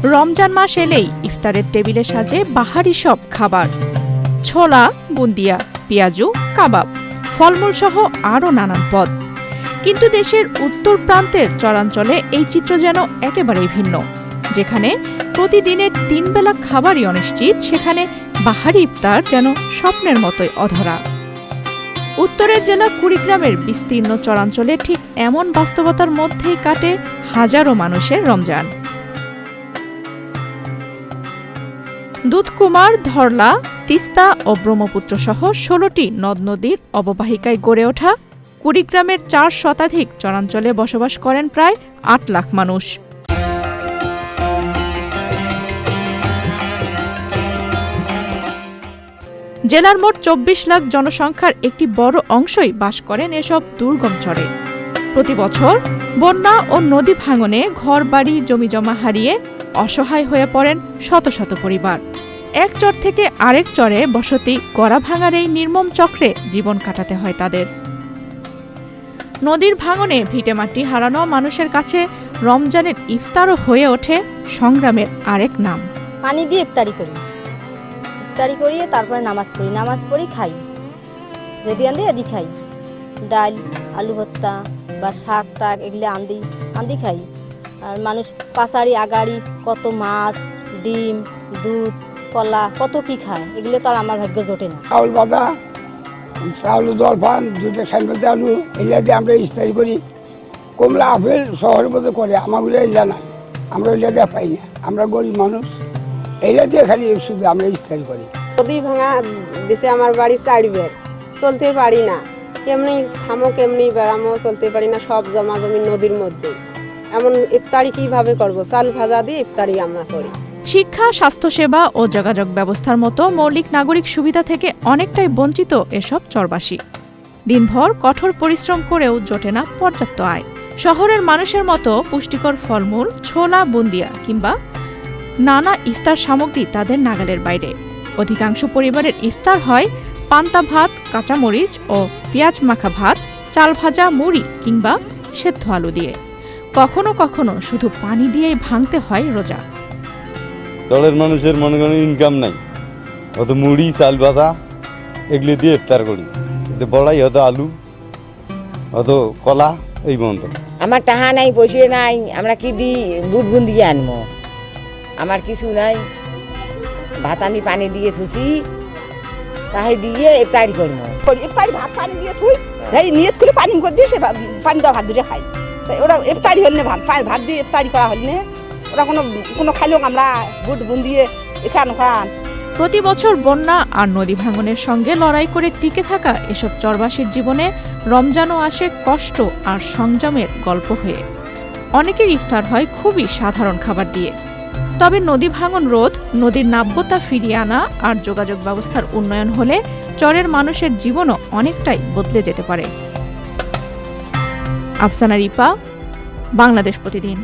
রমজান মাস এলেই ইফতারের টেবিলে সাজে বাহারি সব খাবার, ছোলা, বুন্দিয়া, পেঁয়াজু, কাবাব, ফলমূল সহ আরও নানান পদ। কিন্তু দেশের উত্তর প্রান্তের চরাঞ্চলে এই চিত্র যেন একেবারেই ভিন্ন। যেখানে প্রতিদিনের 3 বেলা খাবারই অনিশ্চিত, সেখানে বাহারি ইফতার যেন স্বপ্নের মতোই অধরা। উত্তরের জেলা কুড়িগ্রামের বিস্তীর্ণ চরাঞ্চলে ঠিক এমন বাস্তবতার মধ্যেই কাটে হাজারো মানুষের রমজান। দুধকুমার, ধরলা, তিস্তা ও ব্রহ্মপুত্র সহ 16টি নদ নদীর অববাহিকায় গড়ে ওঠা কুড়িগ্রামের 4 শতাধিক চরাঞ্চলে বসবাস করেন প্রায় 8 লাখ মানুষ। জেলার মোট 24 লাখ জনসংখ্যার একটি বড় অংশই বাস করেন এসব দুর্গম চরে। প্রতি বছর বন্যা ও নদী ভাঙনে ঘরবাড়ি জমিজমা হারিয়ে অসহায় হয়ে পড়েন শত শত পরিবার। এক চর থেকে আরেক চরে বসতি গড়া ভাঙার এই নির্মম চক্রে জীবন কাটাতে হয় তাদের। নদীর ভাঙনে ভিটেমাটি হারানো মানুষের কাছে রমজানের ইফতারও হয়ে ওঠে সংগ্রামের আরেক নাম। পানি দিয়ে ইফতারি করিয়ে তারপরে নামাজ পড়ি খাই, যদি আন্দি আদি খাই, ডাল, আলু ভর্তা বা শাক টাক এগুলো আন্দি খাই। আর মানুষ পাশারি আগাড়ি কত মাছ, ডিম, দুধ, কলা কত কি খায়, এগুলো তো আর আমার ভাগ্য জোটে না। চাউল বাদা, চাউল জলপান, দুটো সাইনপতি আলু এগুলা দিয়ে আমরা ইফতারি করি। কমলা আপেল শহরের মধ্যে করে, আমাগুলো এগুলা না, আমরা এগুলা দিয়ে পাই না। আমরা গরিব মানুষ, এগুলা দিয়ে খালি শুধু আমরা ইফতারি করি। নদী ভাঙা দেশে আমার বাড়ি 4 বের, চলতে পারি না, কেমনি খামো কেমনি বেড়ামো, চলতে পারি না, সব জমা জমি নদীর মধ্যে। এমন ইফতারি কিভাবে করব? চাল ভাজা দিয়ে ইফতারি আমরা করি। শিক্ষা, স্বাস্থ্যসেবা ও যোগাযোগ ব্যবস্থার মতো মৌলিক নাগরিক সুবিধা থেকে অনেকটাই বঞ্চিত এসব চরবাসী। দিনভর কঠোর পরিশ্রম করেও জোটে না পর্যাপ্ত আয়। শহরের মানুষের মতো পুষ্টিকর ফলমূল, ছোলা, বুন্দিয়া কিংবা নানা ইফতার সামগ্রী তাদের নাগালের বাইরে। অধিকাংশ পরিবারের ইফতার হয় পান্তা ভাত, কাঁচামরিচ ও পেঁয়াজ মাখা ভাত, চাল ভাজা, মুড়ি কিংবা সেদ্ধ আলু দিয়ে। কখনো কখনো শুধু পানি দিয়েই ভাঙতে হয় রোজা। চরের মানুষের মনে করেন ইনকাম নাই, অত মুড়ি, চাল ভাজা এগুলি দিয়ে ইফতার করি। বড়াই হতো আলু, অত কলা, এই বন্ধ। আমার টাহা নাই, পয়সা নাই, আমরা কি দি বুট বুন্দিয়ে আনবো? আমার কিছু নাই, ভাত আনি পানি দিয়ে থুচি, তাই দিয়ে ইফতারি করবো। ইফতারি ভাত পানি দিয়ে থুই, এই নিয়ত করে পানি করে দিয়ে সে পানি দেওয়া ভাত দূরে খাই। ওরা ইফতারি হল না, ভাত দিয়ে ইফতারি করা হল না, ওরা কোনো খাইলো আমরা বুট বুন্দিয়ে এখান ওখান। প্রতি বছর বন্যা আর নদী ভাঙনের সঙ্গে লড়াই করে টিকে থাকা এসব চরবাসীর জীবনে রমজানও আসে কষ্ট আর সংযমের গল্প হয়ে। অনেকের ইফতার হয় খুবই সাধারণ খাবার দিয়ে। তবে নদী ভাঙন রোধ, নদীর নাব্যতা ফিরিয়ে আনা আর যোগাযোগ ব্যবস্থার উন্নয়ন হলে চরের মানুষের জীবনও অনেকটাই বদলে যেতে পারে। আফসানা রিপা, বাংলাদেশ প্রতিদিন।